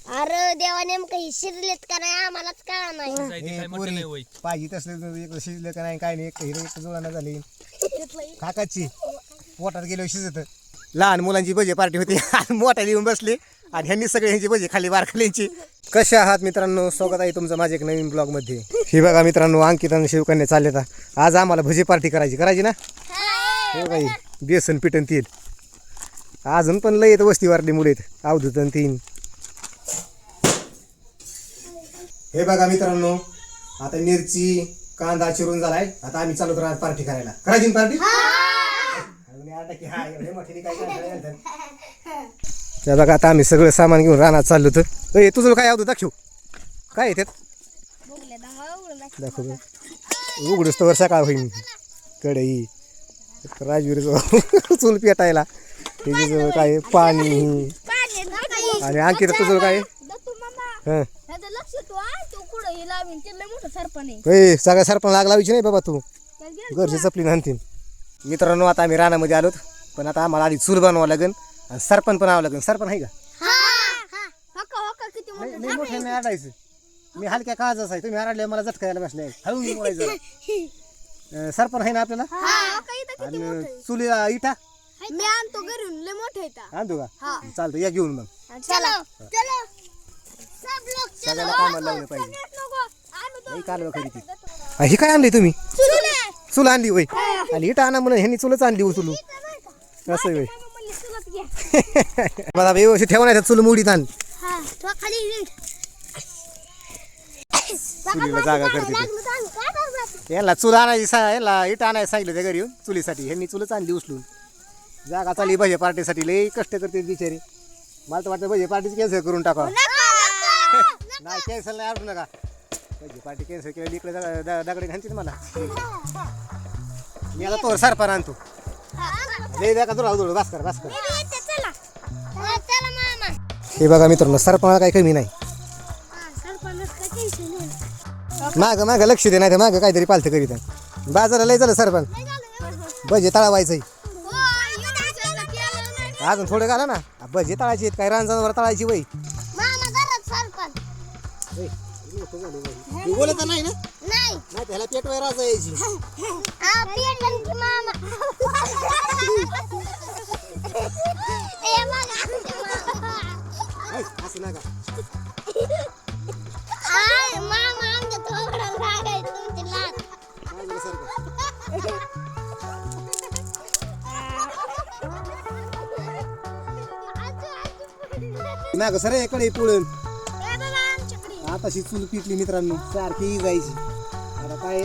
अरे देवा नेमकं ही शिरलेत का नाही आम्हालाच कळा नाही. पाहिजे तसलं एक शिजलं का नाही काय नाही एक हिरो एक जुळाना झाली काकाची पोटात गेलो शिजत. लहान मुलांची भजी पार्टी होती आणि मोठ्या येऊन बसली आणि ह्यांनी सगळे ह्यांची भजी खाली बारखाल्यांची. कशा आहात मित्रांनो, स्वागत आहे तुमचं माझ्या एक नवीन ब्लॉग मध्ये. हे बघा मित्रांनो, अंकित आणि शिवकन्या चालले आता. आज आम्हाला भजी पार्टी करायची ना. हो बाई, बेसन पिठन तेल अजून पण लय येत वस्ती वारली मुले अवधूत आणि तीन. हे बघा मित्रांनो, आता मिरची कांदा चिरून झालाय. आता आम्ही चालू राहत पार्टी करायला. करायची पार्टी त्या बघा. आता आम्ही सगळं सामान घेऊन रानात चाललो तर तुझं काय आवडतं दाखव काय येतात दाखव. उघडूस तर सकाळ होईल कढई राजवीर चूल पेटायला त्याच्याजवळ काय पाणी आणि अंकित तुझं काय सगळ्या सरपण लाग लावायची नाही बाबा तू घरची चपली नानतीन. मित्रांनो, आता आम्ही रानामध्ये आलोत पण आता आम्हाला आधी चूल बनवावं लागेल आणि सरपण पण आणावं लागेल. सरपण आहे का? नाही मोठं नाही आडायचं. मी हलक्या काळजाच आहे. तुम्ही आडले मला झटकायला बसले हळून बोलायचं. सरपण आहे ना आपल्याला. आणि चुलीला इटा मी आणतो घरून लय मोठा इटा आणतो का? चालतं या घेऊन मग. चलो चलो सब लोग सगळ्याला कामाला लावलं पाहिजे. नाही कालवा खरी ती. ही काय आणली तुम्ही? चूल आणली होय. आणि इटा आणा म्हणून ह्यांनी चुलच आणली उचलू असं होय. मला व्यवस्थित ठेवण्याचा चूल मुडीत आण. चुलीला जागा करते. याला चूल आणायची याला इटा आणायला सांगितलं त्या घरी येऊन चुलीसाठी. ह्यांनी चुलच आणली उचलून. जागा चालली भजे पार्टीसाठी. लई कष्ट करते बिचारी. मला तर वाटतं भजे पार्टीच कॅन्सल करून टाकावं. नाही कॅन्सल नाही आवडू नका. भजे पार्टी कॅन्सल केली इकडे दगडे घालते मला. मी आता तोर सरपण आणतो. लई द्या का दुराव भास्कर भास्कर. हे बघा मित्रांनो, सरपणाला काही कमी नाही. माग माग लक्ष दे, नाही तर माग काहीतरी पालथं करीत. बाजाराला लय झालं सरपण. भजे तळावायचंय अजून थोडं घाला ना. भजे तळायची आहेत काय रांजणावर तळायची वय. बोलत नाही ना. नाही त्याला पेटवाय राजा यायची. असं नका. नाग सर इकडे पुढून आताशी चूल पिटली मित्रांनो. सारखी जायची. आता काय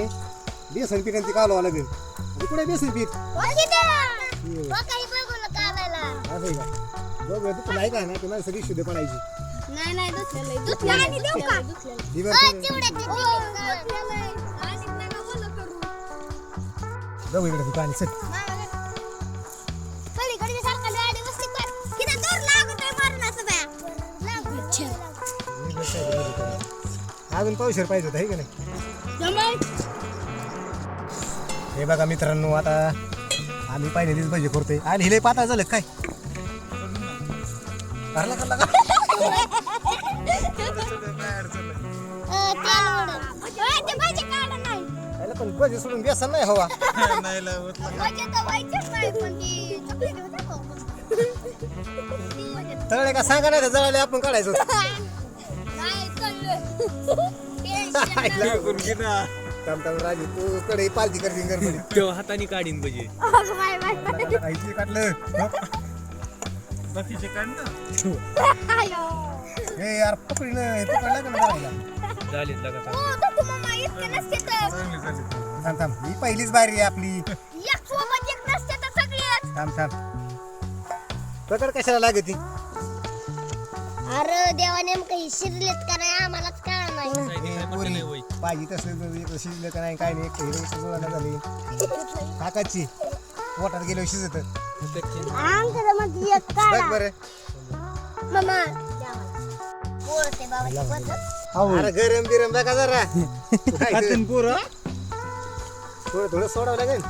बेसन पीठ आणि ती कालवा लागेल. कुठे बेसन पीठ नाही का नाही तुम्हाला सगळी शुद्ध पडायची. जाऊ इकडे पाणी सर. अजून पावशेर पाहिजे होतं आहे का नाही. हे बघा मित्रांनो, आता आम्ही पहिल्यांदाच भजी करतोय. आणि हिले पाता झालं काय भरला करला का. पण भजी सोडून बेसन नाही हवा. तळे का सांगा नाही जळाले आपण काढायचो. राजी तू कडे पालती करते हाताने काढीन भजी. काढलं हे यार पकडलं पकडला थांब थांब. ही पहिलीच बारी आहे आपली. थांब थांब. पकड कशाला लागती. अरे देवा नेमकं ही शिरलेत का नाही आम्हालाच कळा नाही. पाहिजे तसलं शिजलं का नाही काय नाही एक हिरो एक जुळाना झाली काकाची पोटात गेलो शिजत. बघ बरं अरे गरम बिरम बघा जरा. थोडं थोडं सोडावं लागेल.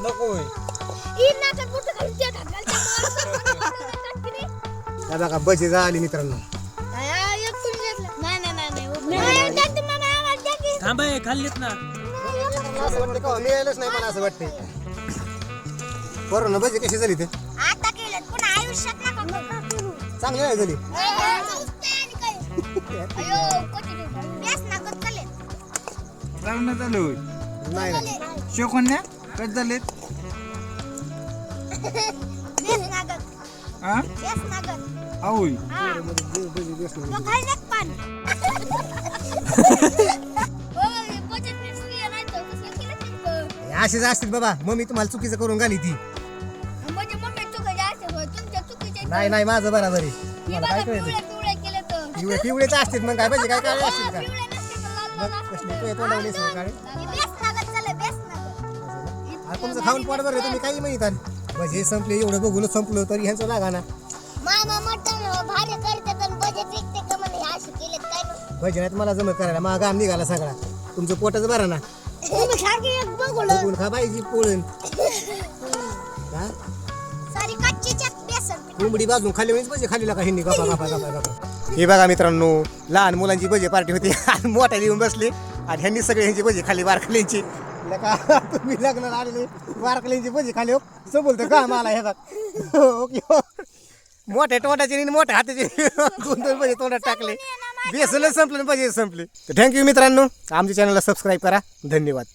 नको या बघा भजी झाली मित्रांनो. थांबाय खाल्लीत ना. असं वाटतं का मिळालंच नाही मला असं वाटतंय. बरं ना भजी कशी झाली ते आता केलं पुन्हा आयुष्यात नका करू. चांगली नाही झाली. लग्न झालं होय नाही नाही शिवकन्या कधी झालेत हा होय भजी बेसन. असेच असतील बाबा मम्मी तुम्हाला चुकीचं करून घाली ती. नाही नाही माझं बरोबर आहे. तुम्हाला काय कळतं पिवळेच असतील मग काय पाहिजे काय काय असतील का मग कसले तू तोंडावले काळे. तुमचं खाऊन पोट बरं तुम्ही काही म्हणतात भजे संपले एवढं बघून संपलं तरी ह्यांचं लागा ना. मामा मटण भारी करतात आणि बजेट विकते का म्हणे असे केलेत काय भजे नाही मला जमत करायला मग घाम निघाला सगळा. तुमचं पोटच बरं ना तुम्ही सारखी एक बघून बघून खा पाहिजे पोळण. सारी कच्चीच्या बेसन कोंबडी बाजून खाली म्हणजे भजे खाली का हिंदी गपा गपा गपा गपा. हे बघा मित्रांनो लहान मुलांची भजे पार्टी होती आणि मोठ्या येऊन बसले आणि ह्यांनी सगळे ह्यांची भजी खाली वारकल्यांची. तुम्ही लग्नाला आलेले वारकल्यांची भजी खाली हो बोलतो का मला हे बघ. ओके मोठ्या तोंडाचे आणि मोठ्या हाताचे दोन दोन भजे तोंडात टाकले. बेसनच संपले भजे संपले. तर थँक्यू मित्रांनो आमच्या चॅनलला सबस्क्राईब करा. धन्यवाद.